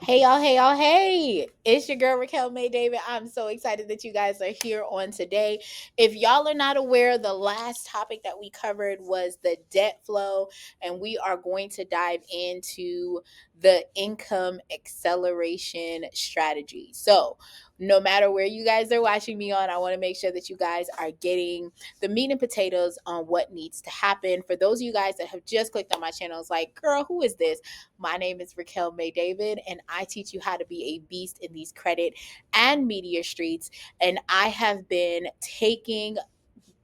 Hey y'all, hey. It's your girl Raquel May David. I'm so excited that you guys are here on today. If y'all are not aware, the last topic that we covered was the debt flow, and we are going to dive into the income acceleration strategy. So, no matter where you guys are watching me on, I want to make sure that you guys are getting the meat and potatoes on what needs to happen. For those of you guys that have just clicked on my channel, it's like, girl, who is this? My name is Raquel May David, and I teach you how to be a beast in these credit and media streets. And I have been taking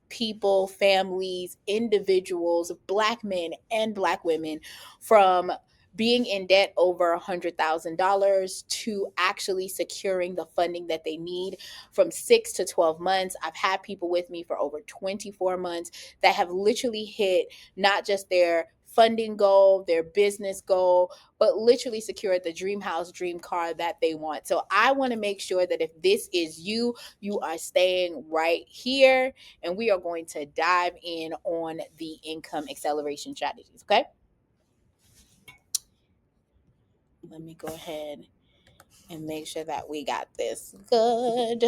people, families, individuals, Black men and Black women from being in debt over $100,000 to actually securing the funding that they need from 6 to 12 months. I've had people with me for over 24 months that have literally hit not just their funding goal, their business goal, but literally secured the dream house, dream car that they want. So I want to make sure that if this is you, you are staying right here, and we are going to dive in on the income acceleration strategies. Okay. Let me go ahead and make sure that we got this good.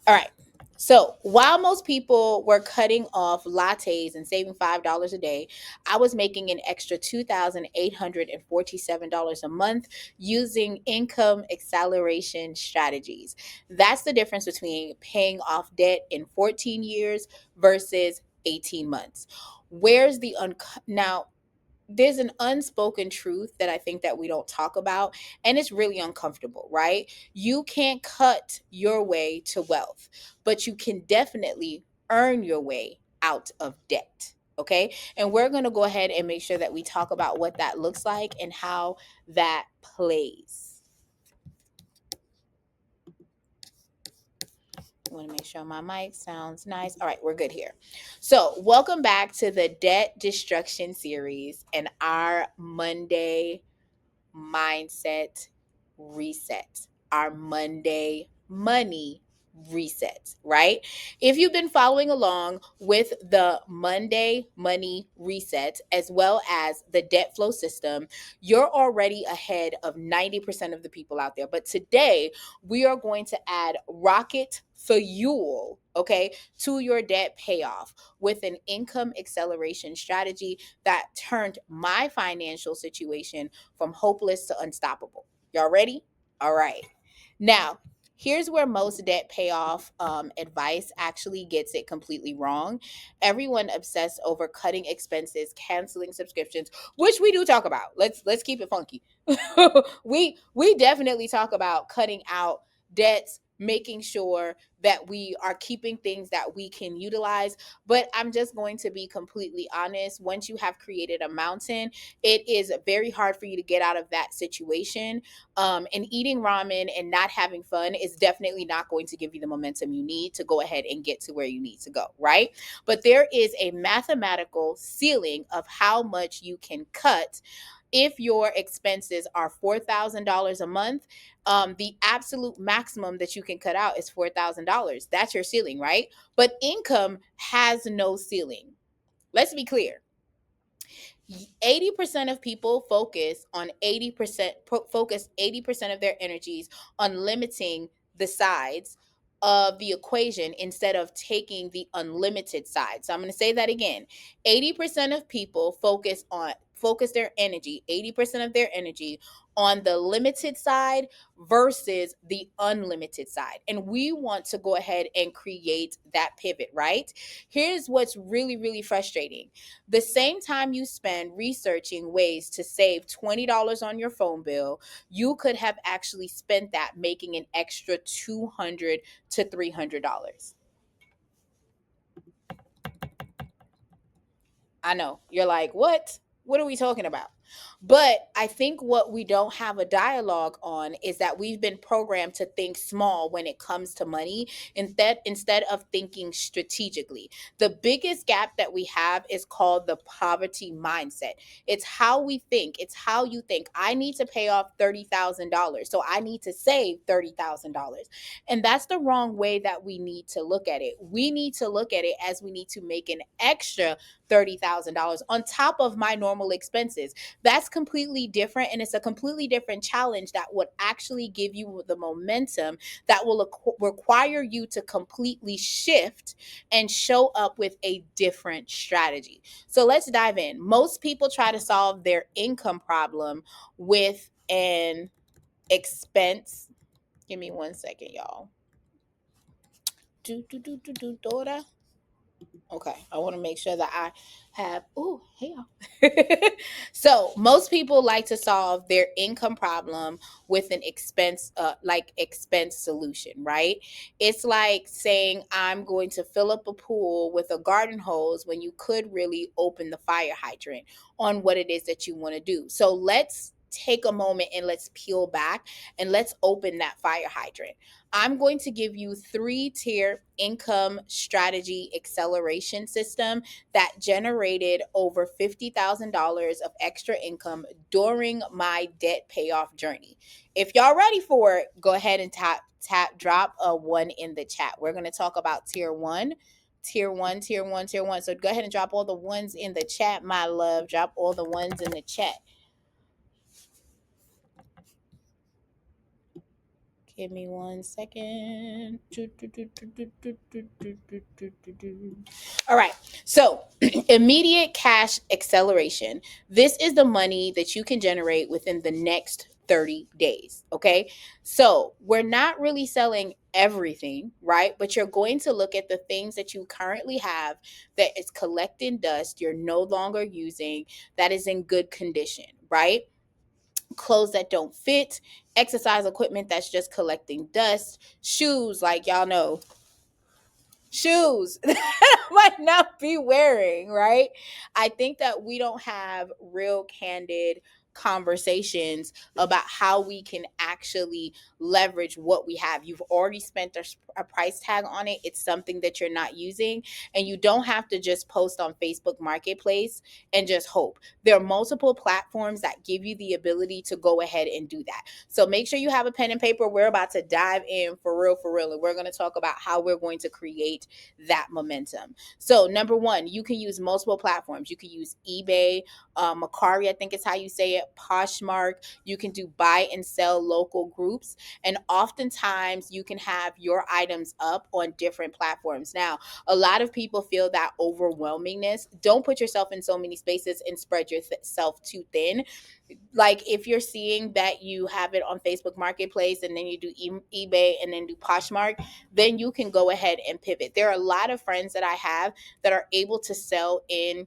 All right. So while most people were cutting off lattes and saving $5 a day, I was making an extra $2,847 a month using income acceleration strategies. That's the difference between paying off debt in 14 years versus 18 months. Where's the now? There's an unspoken truth that I think that we don't talk about, and it's really uncomfortable, right? You can't cut your way to wealth, but you can definitely earn your way out of debt. Okay. And we're going to go ahead and make sure that we talk about what that looks like and how that plays. I want to make sure my mic sounds nice. All right, we're good here. So, welcome back to the Debt Destruction series and our Monday mindset reset, our Monday money reset, right? If you've been following along with the Monday money reset as well as the debt flow system, you're already ahead of 90% of the people out there. But today we are going to add rocket fuel, okay, to your debt payoff with an income acceleration strategy that turned my financial situation from hopeless to unstoppable. Y'all ready? All right. Now, here's where most debt payoff advice actually gets it completely wrong. Everyone obsessed over cutting expenses, canceling subscriptions, which we do talk about. Let's keep it funky. We definitely talk about cutting out debts, making sure that we are keeping things that we can utilize. But I'm just going to be completely honest. Once you have created a mountain, it is very hard for you to get out of that situation. And eating ramen and not having fun is definitely not going to give you the momentum you need to go ahead and get to where you need to go, right? But there is a mathematical ceiling of how much you can cut. If your expenses are $4,000 a month, the absolute maximum that you can cut out is $4,000. That's your ceiling, right? But income has no ceiling. Let's be clear. 80% of people focus 80% of their energies on limiting the sides of the equation instead of taking the unlimited side. So I'm going to say that again. 80% of people focus their energy, 80% of their energy on the limited side versus the unlimited side. And we want to go ahead and create that pivot, right? Here's what's really, really frustrating. The same time you spend researching ways to save $20 on your phone bill, you could have actually spent that making an extra $200 to $300. I know. You're like, what? What are we talking about? But I think what we don't have a dialogue on is that we've been programmed to think small when it comes to money instead of thinking strategically. The biggest gap that we have is called the poverty mindset. It's how we think. It's how you think. I need to pay off $30,000, so I need to save $30,000. And that's the wrong way that we need to look at it. We need to look at it as we need to make an extra $30,000 on top of my normal expenses. That's completely different, and it's a completely different challenge that would actually give you the momentum that will require you to completely shift and show up with a different strategy. So let's dive in. Most people try to solve their income problem with an expense. Give me 1 second, y'all. Daughter. Okay, I want to make sure that I have. Oh, hey y'all. So most people like to solve their income problem with an expense solution, right? It's like saying I'm going to fill up a pool with a garden hose when you could really open the fire hydrant on what it is that you want to do. So let's take a moment and let's peel back and let's open that fire hydrant. I'm going to give you 3-tier income strategy acceleration system that generated over $50,000 of extra income during my debt payoff journey. If y'all ready for it, go ahead and drop a 1 in the chat. We're going to talk about tier 1. Tier one, tier one, tier one. So go ahead and drop all the ones in the chat, my love. Drop all the ones in the chat. Give me 1 second. All right. So, immediate cash acceleration. This is the money that you can generate within the next 30 days. Okay. So, we're not really selling everything, right? But you're going to look at the things that you currently have that is collecting dust, you're no longer using, that is in good condition, right? Clothes that don't fit, exercise equipment that's just collecting dust, shoes, like y'all know, shoes that I might not be wearing, right? I think that we don't have real candid conversations about how we can actually leverage what we have. You've already spent a price tag on it. It's something that you're not using, and you don't have to just post on Facebook Marketplace and just hope. There are multiple platforms that give you the ability to go ahead and do that. So make sure you have a pen and paper. We're about to dive in for real, and we're going to talk about how we're going to create that momentum. So number one, you can use multiple platforms. You can use eBay, Macari, I think is how you say it, Poshmark. You can do buy and sell local groups, and oftentimes you can have your items up on different platforms. Now, a lot of people feel that overwhelmingness. Don't put yourself in so many spaces and spread yourself too thin. Like if you're seeing that you have it on Facebook Marketplace and then you do eBay and then do Poshmark, then you can go ahead and pivot. There are a lot of friends that I have that are able to sell in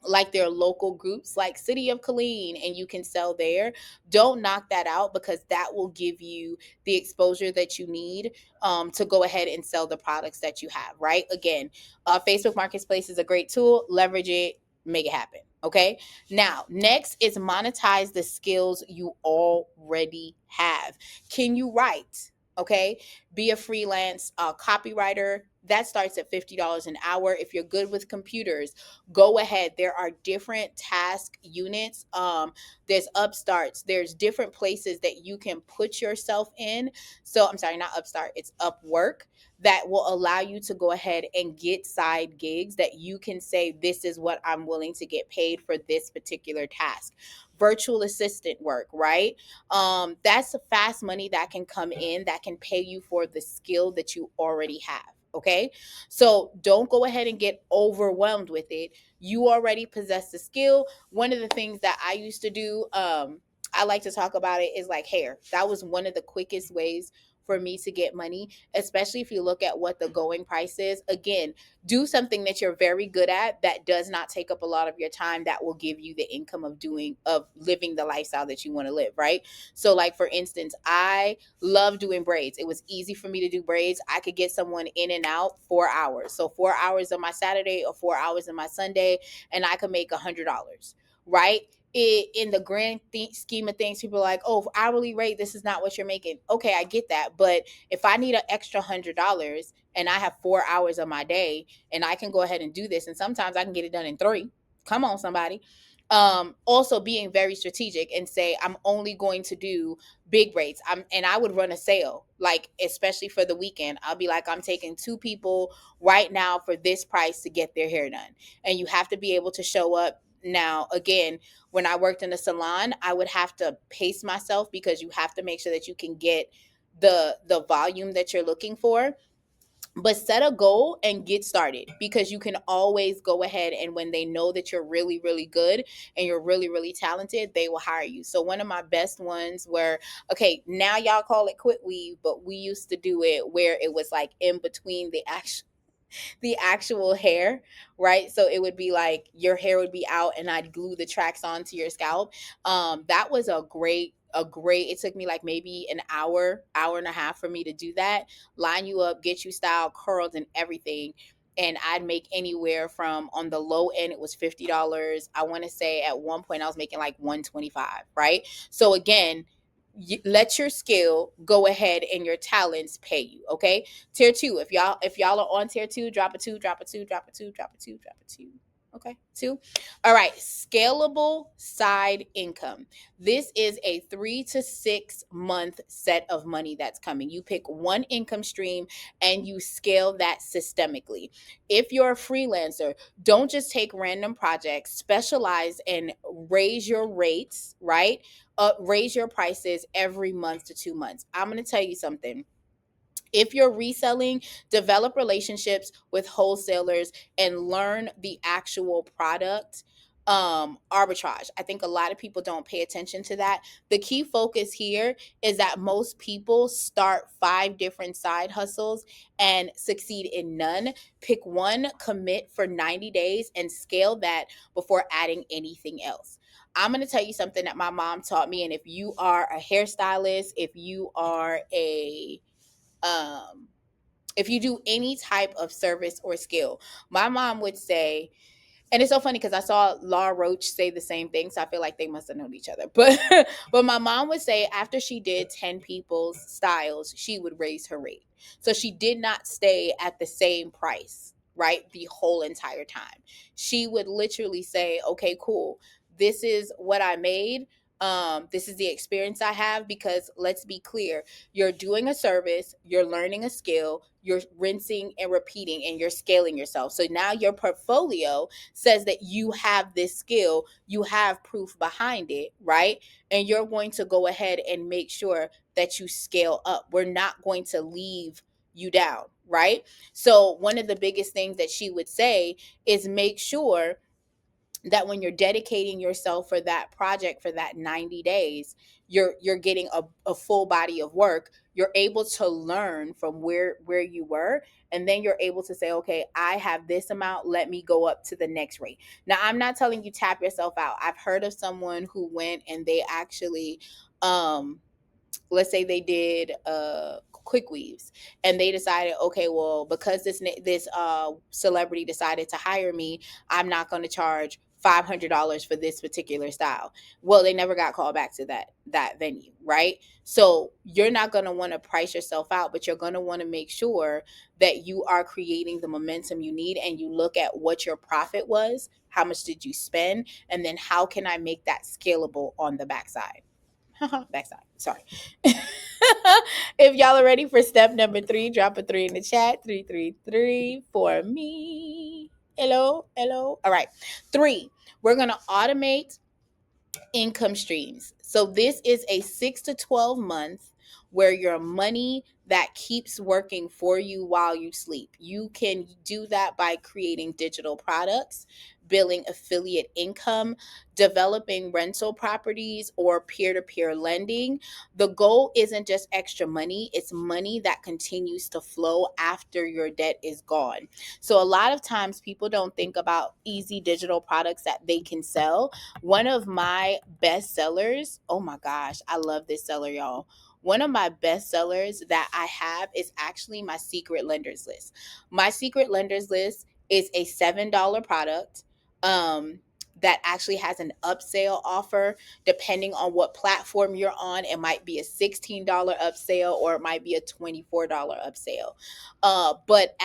like their local groups like City of Colleen, and you can sell there. Don't knock that out, because that will give you the exposure that you need to go ahead and sell the products that you have, right? Again, Facebook Marketplace is a great tool. Leverage it, make it happen. Okay. Now, next is monetize the skills you already have. Can you write? Okay. Be a freelance copywriter. That starts at $50 an hour. If you're good with computers, go ahead. There are different task units. There's Upstarts. There's different places that you can put yourself in. So I'm sorry, not Upstart, it's Upwork, that will allow you to go ahead and get side gigs that you can say, this is what I'm willing to get paid for this particular task. Virtual assistant work, right? That's fast money that can come in that can pay you for the skill that you already have. Okay. So don't go ahead and get overwhelmed with it. You already possess the skill. One of the things that I used to do, I like to talk about it, is like hair. That was one of the quickest ways for me to get money, especially if you look at what the going price is. Again, do something that you're very good at that does not take up a lot of your time, that will give you the income of living the lifestyle that you want to live, right? So like for instance, I love doing braids. It was easy for me to do braids. I could get someone in and out 4 hours. So 4 hours on my Saturday or 4 hours on my Sunday, and I could make $100, right? In the grand scheme of things, people are like, oh, hourly rate, this is not what you're making. Okay, I get that. But if I need an extra $100 and I have 4 hours of my day and I can go ahead and do this, and sometimes I can get it done in 3. Come on, somebody. Also being very strategic and say, I'm only going to do big rates. And I would run a sale, like especially for the weekend. I'll be like, I'm taking 2 people right now for this price to get their hair done. And you have to be able to show up. Now, again, when I worked in a salon, I would have to pace myself because you have to make sure that you can get the volume that you're looking for. But set a goal and get started, because you can always go ahead, and when they know that you're really really good and you're really really talented, they will hire you. So one of my best ones were, okay, now y'all call it quick weave, but we used to do it where it was like in between the actual hair, right? So it would be like your hair would be out and I'd glue the tracks onto your scalp. That was a great, it took me like maybe an hour and a half for me to do that. Line you up, get you styled, curled and everything. And I'd make anywhere from, on the low end it was $50. I want to say at one point I was making like 125, right? So again, let your skill go ahead and your talents pay you. Okay, tier two, if y'all are on tier two, drop a two, drop a two, drop a two, drop a two, drop a two. Okay, two. All right, scalable side income. This is a 3 to 6 month set of money that's coming. You pick one income stream and you scale that systemically. If you're a freelancer, don't just take random projects, specialize and raise your rates, right? Raise your prices every month to 2 months. I'm going to tell you something. If you're reselling, develop relationships with wholesalers and learn the actual product arbitrage. I think a lot of people don't pay attention to that. The key focus here is that most people start 5 different side hustles and succeed in none. Pick one, commit for 90 days and scale that before adding anything else. I'm going to tell you something that my mom taught me. And if you are a hairstylist, um, if you do any type of service or skill, my mom would say, and it's so funny because I saw Laura Roach say the same thing, so I feel like they must have known each other. But but my mom would say after she did 10 people's styles, she would raise her rate. So she did not stay at the same price, right? The whole entire time. She would literally say, okay, cool. This is what I made. This is the experience I have, because let's be clear, you're doing a service, you're learning a skill, you're rinsing and repeating, and you're scaling yourself. So now your portfolio says that you have this skill, you have proof behind it, right? And you're going to go ahead and make sure that you scale up. We're not going to leave you down, right? So one of the biggest things that she would say is make sure that when you're dedicating yourself for that project for that 90 days, you're getting a full body of work. You're able to learn from where you were, and then you're able to say, okay, I have this amount, let me go up to the next rate. Now, I'm not telling you tap yourself out. I've heard of someone who went and they actually let's say they did quick weaves, and they decided, okay, well, because this celebrity decided to hire me, I'm not going to charge $500 for this particular style. Well, they never got called back to that venue, right? So you're not going to want to price yourself out, but you're going to want to make sure that you are creating the momentum you need, and you look at what your profit was, how much did you spend, and then how can I make that scalable on the backside. Backside. Sorry. If y'all are ready for step number 3, drop a 3 in the chat. 333 for me. Hello, hello. All right. 3. We're gonna automate income streams. So this is a 6 to 12 month where your money that keeps working for you while you sleep. You can do that by creating digital products, billing affiliate income, developing rental properties, or peer-to-peer lending. The goal isn't just extra money, it's money that continues to flow after your debt is gone. So a lot of times people don't think about easy digital products that they can sell. One of my best sellers, oh my gosh, I love this seller, y'all. One of my best sellers that I have is actually my secret lenders list. My secret lenders list is a $7 product that actually has an upsell offer. Depending on what platform you're on, it might be a $16 upsell or it might be a $24 upsell. But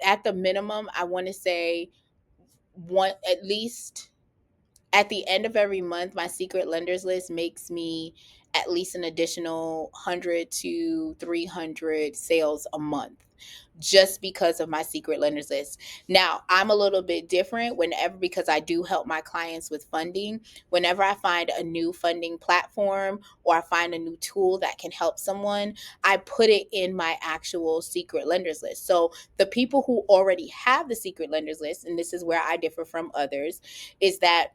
at the minimum, I want to say one at least at the end of every month, my secret lenders list makes me at least an additional 100 to 300 sales a month. just because of my secret lenders list. Now, I'm a little bit different whenever, because I do help my clients with funding. Whenever I find a new funding platform or I find a new tool that can help someone, I put it in my actual secret lenders list. So the people who already have the secret lenders list, and this is where I differ from others, is that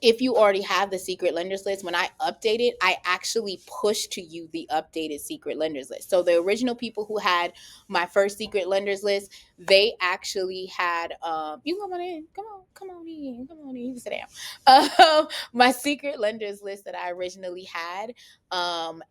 if you already have the secret lenders list, when I update it, I actually push to you the updated secret lenders list. So the original people who had my first secret lenders list, they actually had, you can come on in, come on in, come on in, you can sit down. My secret lenders list that I originally had,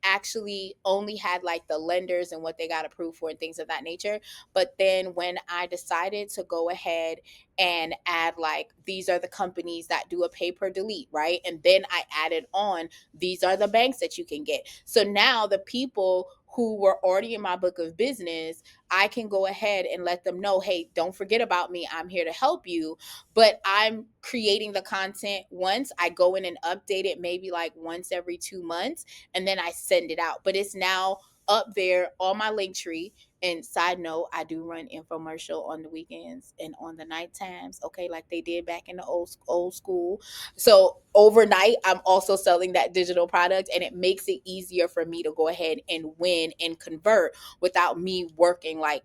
actually only had like the lenders and what they got approved for and things of that nature. But then when I decided to go ahead and add, like, these are the companies that do a pay per delete, right? And then I added on, these are the banks that you can get. So now the people who were already in my book of business, I can go ahead and let them know, hey, don't forget about me. I'm here to help you. But I'm creating the content once. I go in and update it maybe like once every 2 months, and then I send it out. But it's now up there on my link tree. And side note, I do run infomercial on the weekends and on the night times, okay, like they did back in the old school. So overnight, I'm also selling that digital product, and it makes it easier for me to go ahead and win and convert without me working like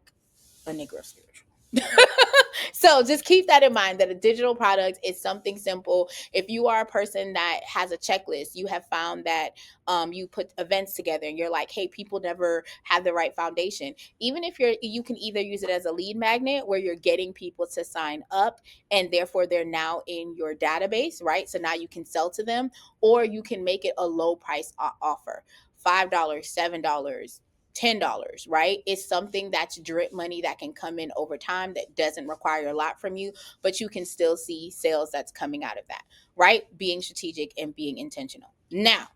a Negro spiritual. So just keep that in mind, that a digital product is something simple. If you are a person that has a checklist, you have found that you put events together and you're like, hey, people never have the right foundation. Even if you can either use it as a lead magnet where you're getting people to sign up and therefore they're now in your database, right? So now you can sell to them, or you can make it a low price offer, $5, $7, $10, right? It's something that's drip money that can come in over time, that doesn't require a lot from you, but you can still see sales that's coming out of that, right? Being strategic and being intentional. Now,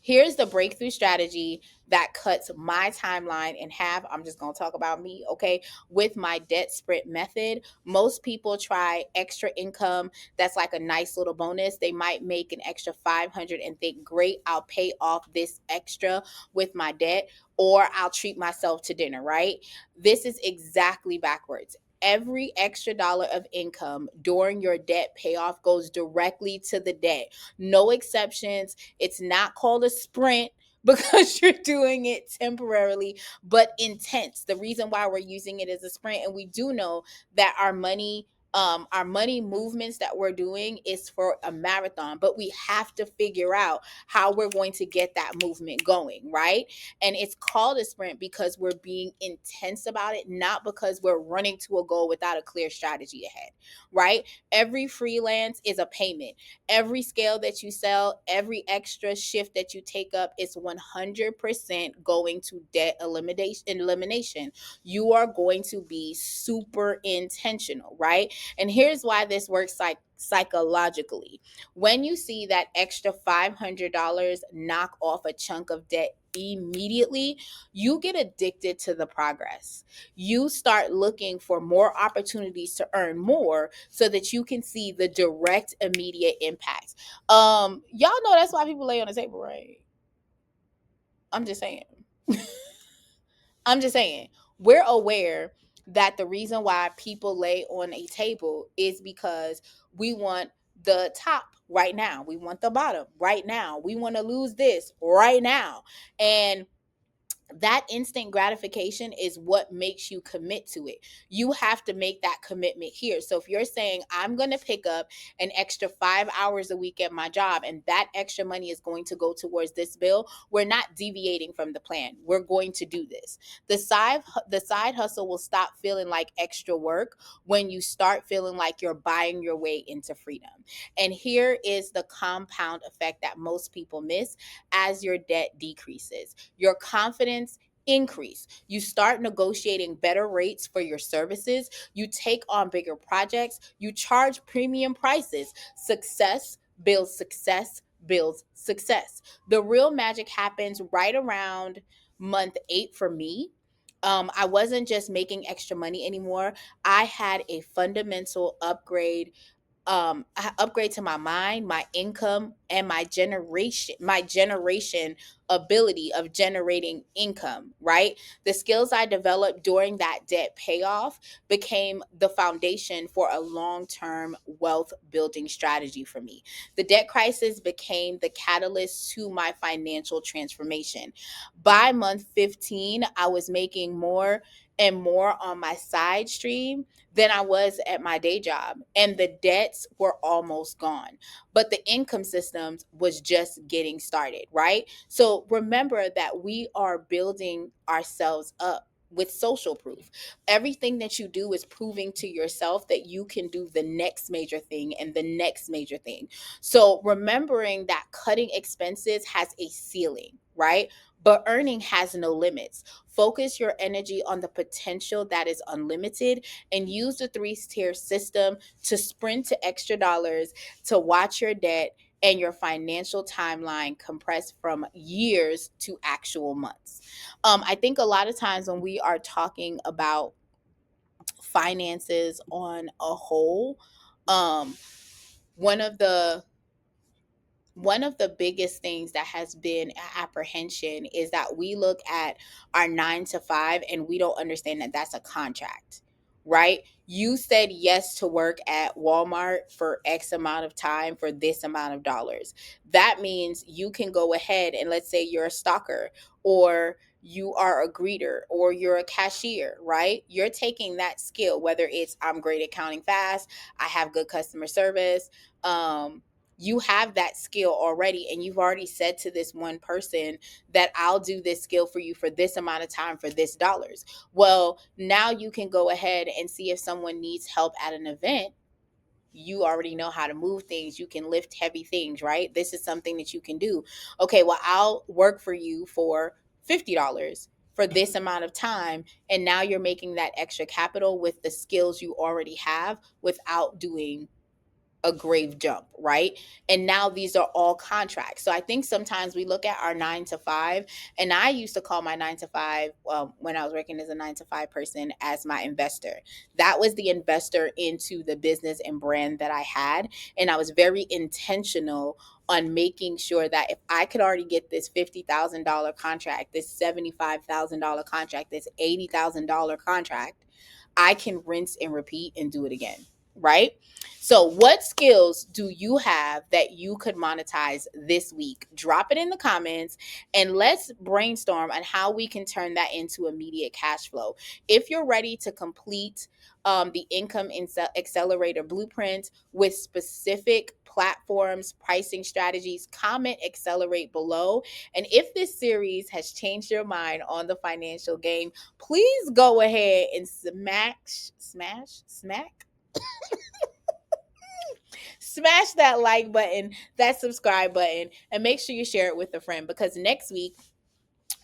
here's the breakthrough strategy that cuts my timeline in half. I'm just going to talk about me, okay? With my debt sprint method, most people try extra income. That's like a nice little bonus. They might make an extra 500 and think, great, I'll pay off this extra with my debt, or I'll treat myself to dinner, right? This is exactly backwards. Every extra dollar of income during your debt payoff goes directly to the debt. No exceptions. It's not called a sprint because you're doing it temporarily, but intense. The reason why we're using it as a sprint, and we do know that our money movements that we're doing is for a marathon, but we have to figure out how we're going to get that movement going, right? And it's called a sprint because we're being intense about it, not because we're running to a goal without a clear strategy ahead, right? Every freelance is a payment. Every scale that you sell, every extra shift that you take up is 100% going to debt elimination. You are going to be super intentional, right? And here's why this works psychologically. When you see that extra $500 knock off a chunk of debt immediately, you get addicted to the progress. You start looking for more opportunities to earn more so that you can see the direct immediate impact. Y'all know that's why people lay on the table, right? I'm just saying. I'm just saying. We're aware that the reason why people lay on a table is because we want the top right now. We want the bottom right now. We want to lose this right now. And that instant gratification is what makes you commit to it. You have to make that commitment here. So if you're saying, I'm going to pick up an extra 5 hours a week at my job, and that extra money is going to go towards this bill, we're not deviating from the plan. We're going to do this. The side hustle will stop feeling like extra work when you start feeling like you're buying your way into freedom. And here is the compound effect that most people miss. As your debt decreases, your confidence increase. You start negotiating better rates for your services. You take on bigger projects. You charge premium prices. Success builds success builds success. The real magic happens right around month 8 for me. I wasn't just making extra money anymore. I had a fundamental upgrade upgrade to my mind, my income, and my generation ability of generating income, right? The skills I developed during that debt payoff became the foundation for a long-term wealth building strategy for me. The debt crisis became the catalyst to my financial transformation. By month 15, I was making more and more on my side stream than I was at my day job. And the debts were almost gone. But the income systems was just getting started, right? So remember that we are building ourselves up with social proof. Everything that you do is proving to yourself that you can do the next major thing and the next major thing. So remembering that cutting expenses has a ceiling, right? But earning has no limits. Focus your energy on the potential that is unlimited and use the three-tier system to sprint to extra dollars, to watch your debt and your financial timeline compress from years to actual months. I think a lot of times when we are talking about finances on a whole, um, one of the one of the biggest things that has been apprehension is that we look at our 9 to 5 and we don't understand that that's a contract, right? You said yes to work at Walmart for X amount of time for this amount of dollars. That means you can go ahead and, let's say you're a stalker, or you are a greeter, or you're a cashier, right? You're taking that skill, whether it's I'm great at counting fast, I have good customer service, you have that skill already, and you've already said to this one person that I'll do this skill for you for this amount of time for this dollars. Well, now you can go ahead and see if someone needs help at an event. You already know how to move things. You can lift heavy things, right? This is something that you can do. Okay, well, I'll work for you for $50 for this amount of time. And now you're making that extra capital with the skills you already have without doing a grave jump, right? And now these are all contracts. So I think sometimes we look at our 9 to 5, and I used to call my 9 to 5, when I was working as a 9 to 5 person, as my investor. That was the investor into the business and brand that I had. And I was very intentional on making sure that if I could already get this $50,000 contract, this $75,000 contract, this $80,000 contract, I can rinse and repeat and do it again, right? So, what skills do you have that you could monetize this week? Drop it in the comments and let's brainstorm on how we can turn that into immediate cash flow. If you're ready to complete the income accelerator blueprint with specific platforms, pricing strategies, comment accelerate below. And if this series has changed your mind on the financial game, please go ahead and smash that like button, that subscribe button, and make sure you share it with a friend, because next week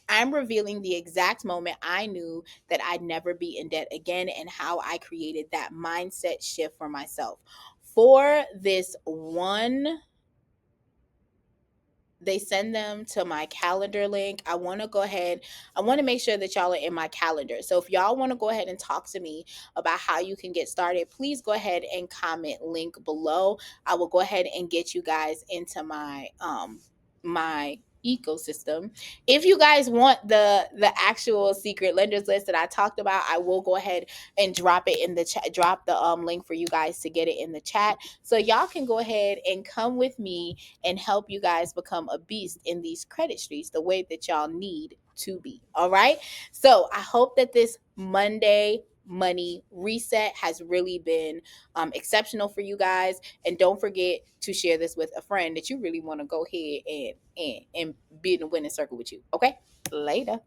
I'm revealing the exact moment I knew that I'd never be in debt again and how I created that mindset shift for myself. For this one, they send them to my calendar link. I want to go ahead, I want to make sure that y'all are in my calendar. So if y'all want to go ahead and talk to me about how you can get started, please go ahead and comment link below. I will go ahead and get you guys into my ecosystem. If you guys want the actual secret lenders list that I talked about, I will go ahead and drop it in the chat, drop the link for you guys to get it in the chat, so y'all can go ahead and come with me and help you guys become a beast in these credit streets the way that y'all need to be. All right. So I hope that this Monday money reset has really been exceptional for you guys. And don't forget to share this with a friend that you really want to go ahead and be in the winning circle with you. Okay. Later.